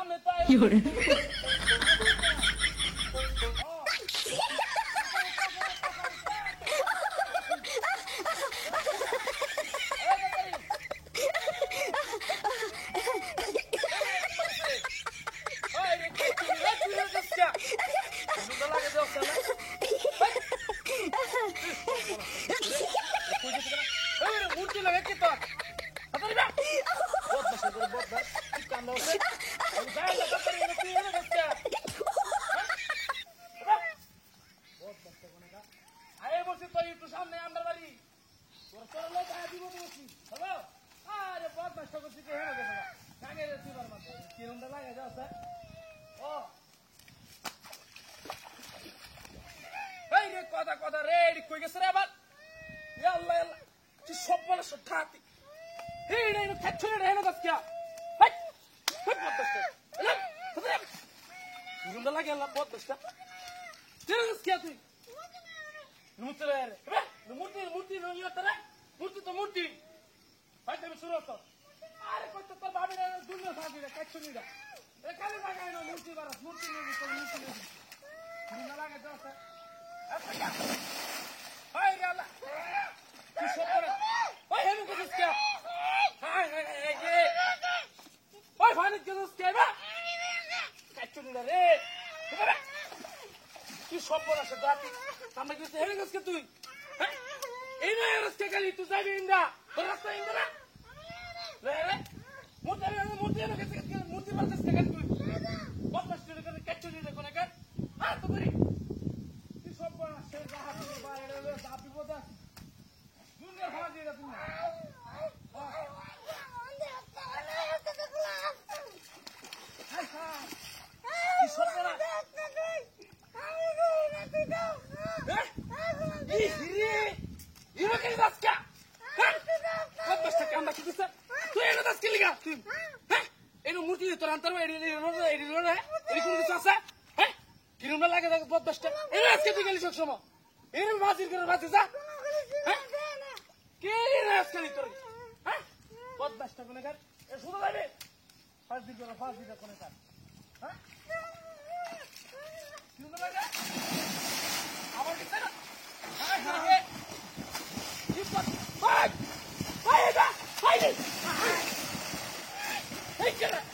সামনে তো মূর্তি লাগে কি তোর আরে বলছি তো একটু সামনে আমরা বাড়ি তোর চলো দিব বলছি হ্যালো আরে বহুত নষ্ট করছি কি হয়ে গেছে কানে রে তুই বারবার কিরমটা লাগে যাও স্যার ও এই রে কথা কথা রে কই গেছে রে আবার ইয়া আল্লাহ আল্লাহ তুই সব বলে সব খাতি এই রে খাচ্ছ রে হেন গাছ কি হাই কিরমটা লাগে আল্লাহ বহুত নষ্ট তুই গাছ কি তুই মূর্তি মূর্তি মূর্তি তো মূর্তি হয়তো আমি শুরু হতো আরে কত তোর ভাবি দুনিয়া ভাবি রে কাচ্ছ নিরা এখানে লাগাই না মূর্তি বারাস মূর্তি নেবি তোর মূর্তি নেবি না লাগে যাও স্যার হাই রে আল্লাহ তুই সব করে ওই হেন কইছিস কে হাই হাই হাই রে ওই ভানিত কইছিস কে বা কাচ্ছ নিরা রে তুই সব করে আসে দাঁতি আমরা কিছু হেরে গেছে তুই এই না রাস্তা খালি তুই যাবি ইন্দা তোর রাস্তা ইন্দা না রে রে মূর্তি মূর্তি মারতেছ কেন তুই বদমাশ তুই করে কাচ্চু দিতে কোনে কার হ্যাঁ তো বলি তুই সব করে আসে রাহা তুই বাইরে রে দাপ বিপদ আছে দুনিয়া ভাড়া দিয়ে তুমি তুই সব করে ইমাকে দাসকা হ্যাঁ কত বস্তা কাম বাকি দিছ তুই এনে দাস কি লিগা তুই হ্যাঁ এনো মূর্তি তোর অন্তর এডি রে এডি কোন কিছু আছে হ্যাঁ কিরম লাগে দেখ কত বস্তা এনে আজকে তুই গেলি সব সময় এনে বাজির করে বাজি যা হ্যাঁ কে রে আজকে তোর হ্যাঁ কত বস্তা কোনে কার এ শুধু যাবে ফাঁস দিবি কোনে কার হ্যাঁ কিরম লাগে আবার কি না হ্যাঁ হ্যাঁ Hey! Hey! Hey! Hey! Hey!